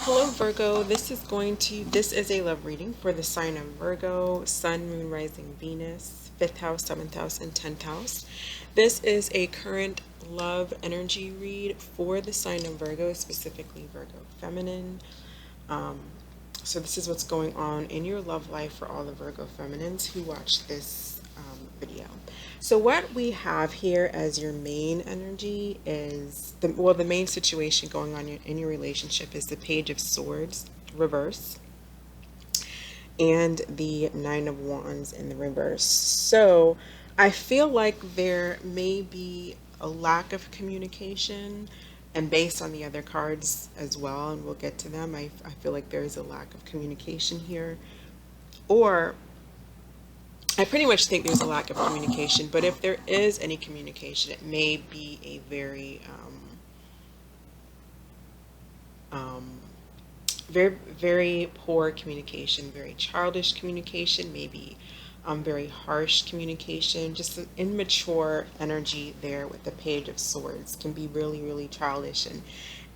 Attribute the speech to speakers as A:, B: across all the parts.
A: Hello Virgo, this is a love reading for the sign of Virgo, Sun, Moon, Rising, Venus, 5th house, 7th house, and 10th house. This is a current love energy read for the sign of Virgo, specifically Virgo Feminine. Um, so this is what's going on in your love life for all the Virgo Feminines who watch this video. So what we have here as your main energy is the main situation going on in your relationship is the Page of Swords reverse and the Nine of Wands in the reverse. So I feel like there may be a lack of communication, and based on the other cards as well, and we'll get to them, I feel like there is a lack of communication here. Or I pretty much think there's a lack of communication, but if there is any communication, it may be a um, very poor communication, very childish communication, maybe very harsh communication, just an immature energy there with the Page of Swords can be really childish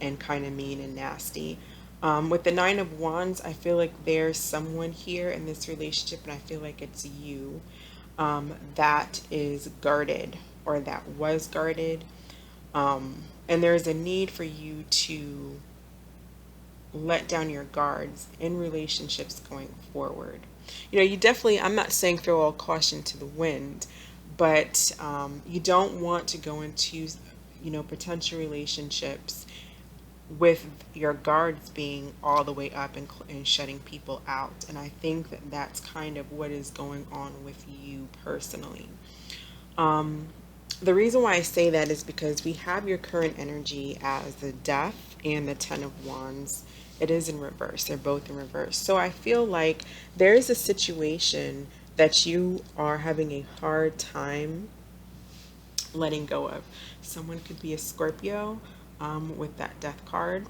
A: and kind of mean and nasty. With the Nine of Wands, I feel like there's someone here in this relationship, and I feel like it's you, that is guarded or that was guarded. And there's a need for you to let down your guards in relationships going forward. You definitely, I'm not saying throw all caution to the wind, but you don't want to go into, potential relationships with your guards being all the way up and shutting people out. And I think that that's kind of what is going on with you personally. The reason why I say that is because we have your current energy as the Death and the Ten of Wands. It is in reverse. They're both in reverse. So I feel like there is a situation that you are having a hard time letting go of. Someone could be a Scorpio with that Death card.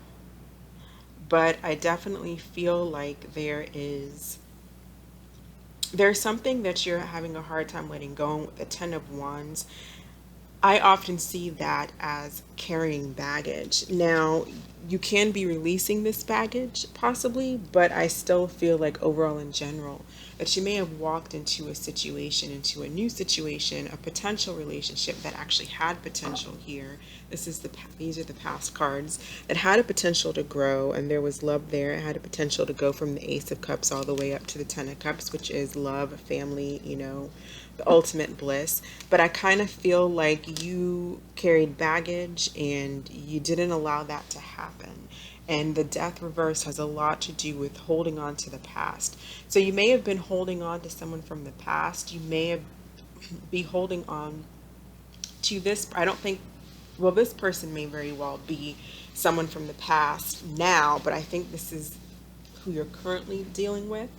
A: But I definitely feel like there's something that you're having a hard time letting go. And with the Ten of Wands, I often see that as carrying baggage. Now, you can be releasing this baggage possibly, but I still feel like overall in general that you may have walked into a new situation, a potential relationship that actually had potential here. These are the past cards that had a potential to grow, and there was love there. It had a potential to go from the Ace of Cups all the way up to the Ten of Cups, which is love, family, the ultimate bliss. But I kind of feel like you carried baggage and you didn't allow that to happen. And the Death reverse has a lot to do with holding on to the past. So you may have been holding on to someone from the past. You may have be holding on to this. I don't think, well, this person may very well be someone from the past now, but I think this is who you're currently dealing with.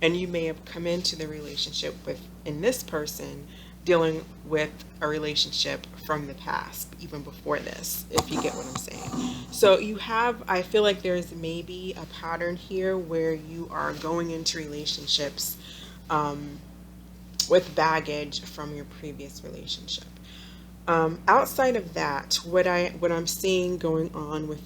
A: And you may have come into the relationship in this person dealing with a relationship from the past, even before this, if you get what I'm saying. So I feel like there's maybe a pattern here where you are going into relationships with baggage from your previous relationship. Outside of that, what I'm seeing going on with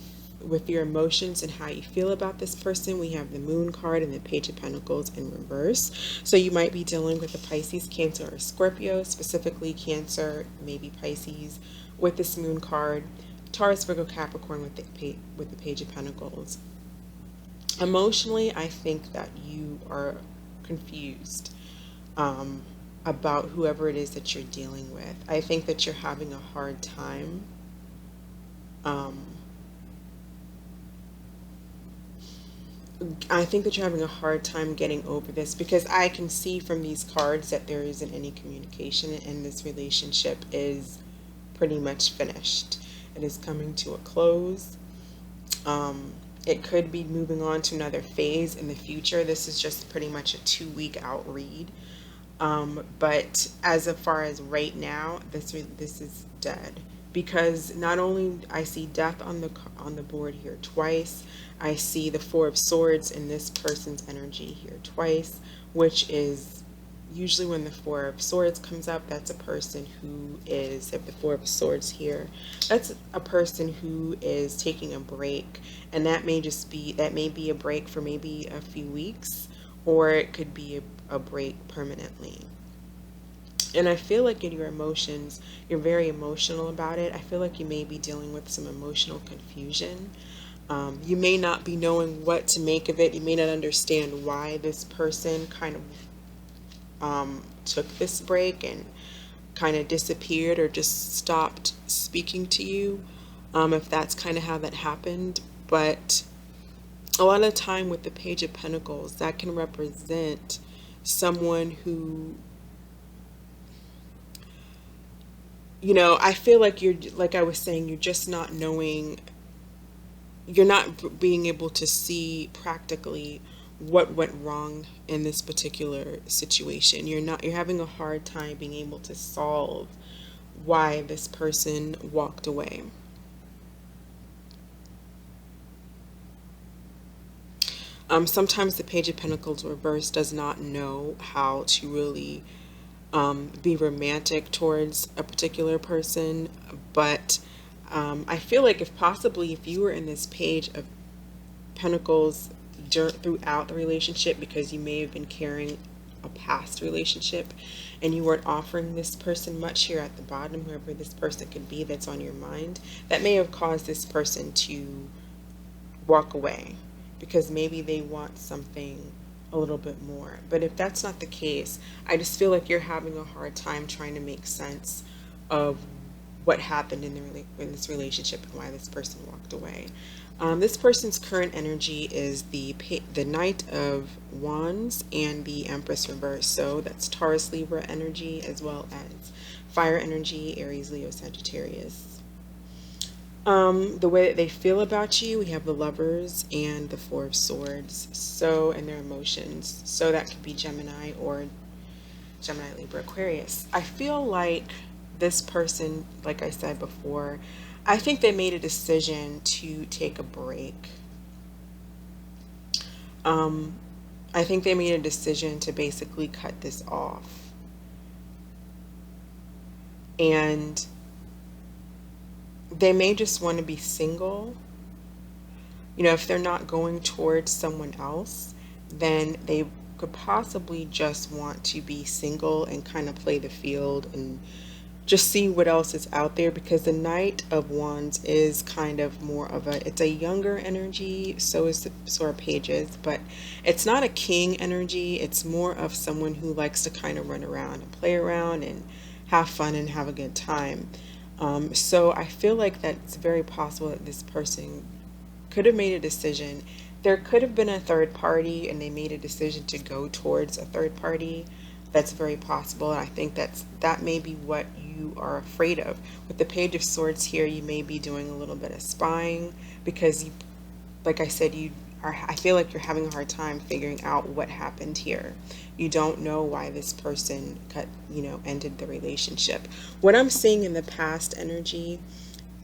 A: your emotions and how you feel about this person, we have the Moon card and the Page of Pentacles in reverse. So you might be dealing with a Pisces, Cancer, or Scorpio, specifically Cancer, maybe Pisces, with this Moon card, Taurus, Virgo, Capricorn with the Page of Pentacles. Emotionally, I think that you are confused about whoever it is that you're dealing with. I think that you're having a hard time I think that you're having a hard time getting over this, because I can see from these cards that there isn't any communication and this relationship is pretty much finished. It is coming to a close. It could be moving on to another phase in the future. This is just pretty much a 2-week out read. But as far as right now, this is dead, because not only I see death on the board here twice, I see the Four of Swords in this person's energy here twice, which is Usually when the Four of Swords comes up, that's a person who is, if the Four of Swords here, that's a person who is taking a break. And that may be a break for maybe a few weeks, or it could be a break permanently. And I feel like in your emotions, you're very emotional about it. I feel like you may be dealing with some emotional confusion. You may not be knowing what to make of it. You may not understand why this person kind of took this break and kind of disappeared or just stopped speaking to you, if that's kind of how that happened. But a lot of the time with the Page of Pentacles, that can represent someone who, I feel like you're, like I was saying, you're just not knowing, you're not being able to see practically what went wrong in this particular situation. You're having a hard time being able to solve why this person walked away. Sometimes the Page of Pentacles reverse does not know how to really be romantic towards a particular person, but I feel like if you were in this Page of Pentacles throughout the relationship, because you may have been carrying a past relationship and you weren't offering this person much here at the bottom, whoever this person could be that's on your mind, that may have caused this person to walk away because maybe they want something a little bit more. But if that's not the case, I just feel like you're having a hard time trying to make sense of what happened in this relationship and why this person walked away. This person's current energy is the Knight of Wands and the Empress reverse. So that's Taurus, Libra energy, as well as fire energy, Aries, Leo, Sagittarius. The way that they feel about you, we have the Lovers and the Four of Swords. So, and their emotions. So that could be Gemini or Gemini, Libra, Aquarius. I feel like this person, like I said before, I think they made a decision to take a break. I think they made a decision to basically cut this off. And they may just want to be single. If they're not going towards someone else, then they could possibly just want to be single and kind of play the field and just see what else is out there, because the Knight of Wands is kind of more of it's a younger energy, so are pages, but it's not a king energy. It's more of someone who likes to kind of run around and play around and have fun and have a good time. So I feel like that's very possible that this person could have made a decision. There could have been a third party and they made a decision to go towards a third party. That's very possible. And I think that may be what you are afraid of. With the Page of Swords here, you may be doing a little bit of spying because, like I said, I feel like you're having a hard time figuring out what happened here. You don't know why this person ended the relationship. What I'm seeing in the past energy,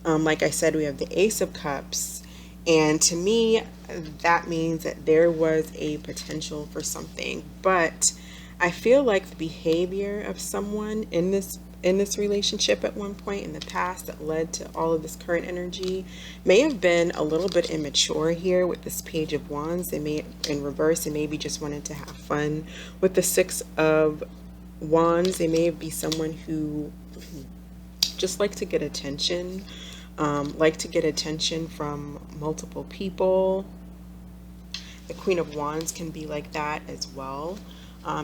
A: like I said, we have the Ace of Cups. And to me, that means that there was a potential for something. But I feel like the behavior of someone in this relationship at one point in the past that led to all of this current energy may have been a little bit immature here with this Page of Wands. They may, in reverse, they maybe just wanted to have fun. With the Six of Wands, they may be someone who just like to get attention, from multiple people. The Queen of Wands can be like that as well.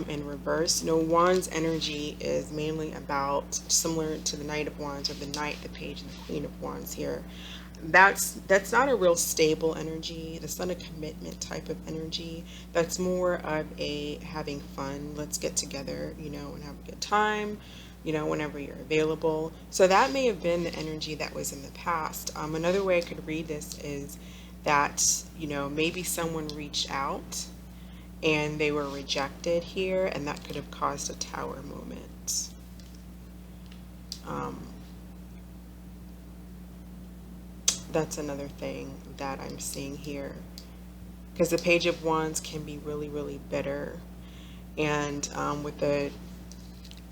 A: In reverse, Wands energy is mainly about, similar to the Knight of Wands or the Knight, the Page, and the Queen of Wands here. That's not a real stable energy. That's not a commitment type of energy. That's more of a having fun. Let's get together, and have a good time, whenever you're available. So that may have been the energy that was in the past. Another way I could read this is that, maybe someone reached out and they were rejected here, and that could have caused a tower moment. That's another thing that I'm seeing here, because the Page of Wands can be really, really bitter. And with the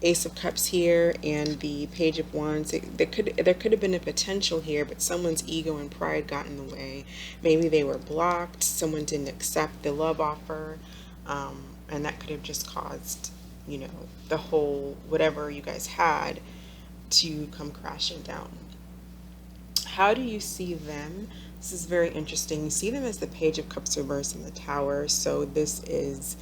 A: Ace of Cups here and the Page of Wands, there could have been a potential here, but someone's ego and pride got in the way. Maybe they were blocked, someone didn't accept the love offer, and that could have just caused, the whole whatever you guys had to come crashing down. How do you see them? This is very interesting. You see them as the Page of Cups reversed in the Tower. So this is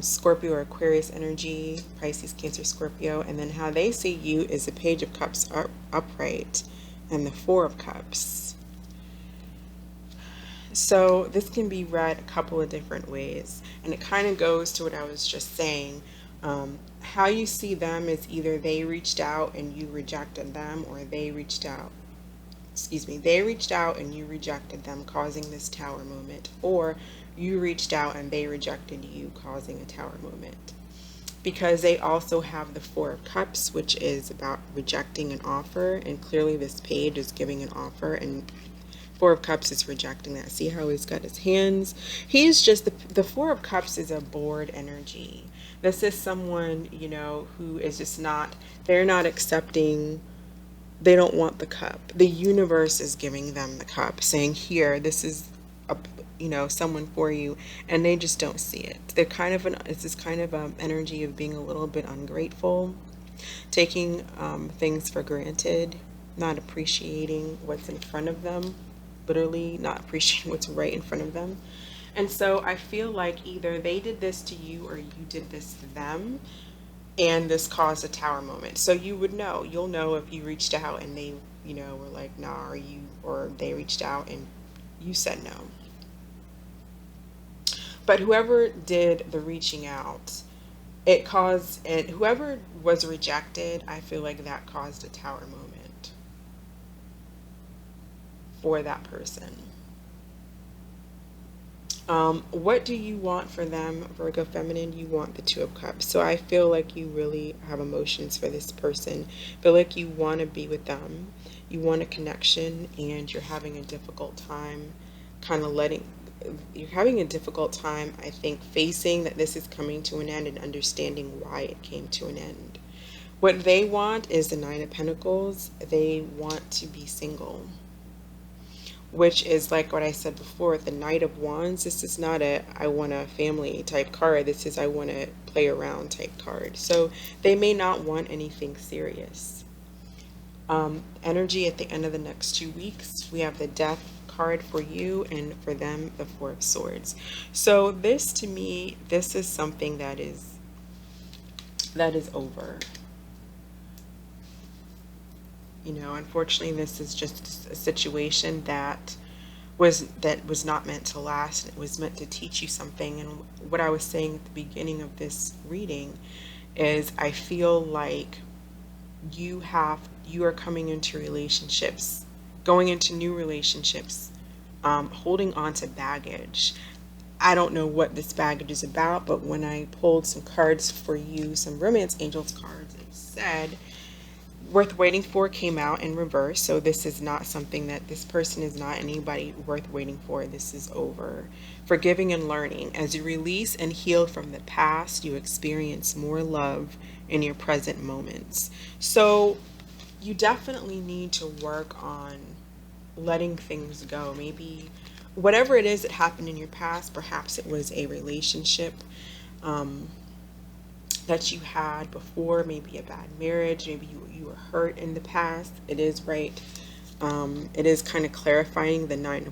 A: Scorpio or Aquarius energy, Pisces, Cancer, Scorpio. And then how they see you is the Page of Cups upright and the Four of Cups. So this can be read a couple of different ways. And it kind of goes to what I was just saying. How you see them is either they reached out and you rejected them, or they reached out and you rejected them, causing this Tower moment, or you reached out and they rejected you, causing a Tower moment. Because they also have the Four of Cups, which is about rejecting an offer, and clearly this page is giving an offer, and Four of Cups is rejecting that. See how he's got his hands? He's just, the Four of Cups is a bored energy. This is someone, who is just not, they're not accepting. They don't want the cup. The universe is giving them the cup, saying, here, this is someone for you, and they just don't see it. They're it's this kind of energy of being a little bit ungrateful, taking things for granted, not appreciating what's in front of them, literally not appreciating what's right in front of them. And so I feel like either they did this to you or you did this to them, and this caused a Tower moment. So you'll know if you reached out and they, were like, nah, or they reached out and you said no. But whoever did the reaching out, and whoever was rejected, I feel like that caused a Tower moment for that person. What do you want for them, Virgo Feminine? You want the Two of Cups. So I feel like you really have emotions for this person. I feel like you want to be with them. You want a connection, and you're having a difficult time you're having a difficult time, I think, facing that this is coming to an end and understanding why it came to an end. What they want is the Nine of Pentacles. They want to be single, which is like what I said before, the Knight of Wands. This is not a I want a family type card. This is I want to play around type card. So they may not want anything serious. Energy at the end of the next 2 weeks, we have the Death card for you, and for them, the Four of Swords. So this, to me, this is something that is over. Unfortunately, this is just a situation that was not meant to last. It was meant to teach you something. And what I was saying at the beginning of this reading is I feel like you are coming into relationships, going into new relationships, holding on to baggage. I don't know what this baggage is about, but when I pulled some cards for you, some Romance Angels cards, it said Worth Waiting For came out in reverse. So this is not something that this person is not anybody worth waiting for. This is over. Forgiving and learning. As you release and heal from the past, you experience more love in your present moments. So you definitely need to work on letting things go. Maybe whatever it is that happened in your past, perhaps it was a relationship that you had before, maybe a bad marriage, maybe you were hurt in the past. It is right. It is kind of clarifying the Nine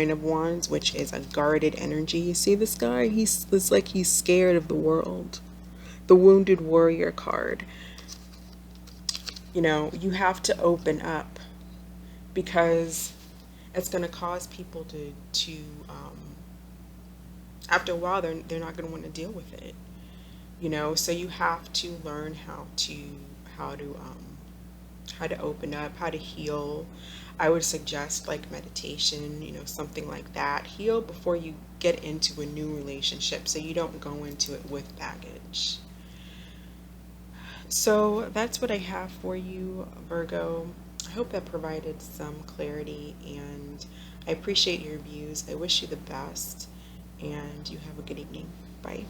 A: of Wands, which is a guarded energy. You see this guy? It's like he's scared of the world. The Wounded Warrior card. You have to open up, because it's going to cause people to after a while, they're not going to want to deal with it. So you have to learn how to open up, how to heal. I would suggest like meditation, something like that. Heal before you get into a new relationship, so you don't go into it with baggage. So that's what I have for you, Virgo. I hope that provided some clarity, and I appreciate your views. I wish you the best, and you have a good evening. Bye.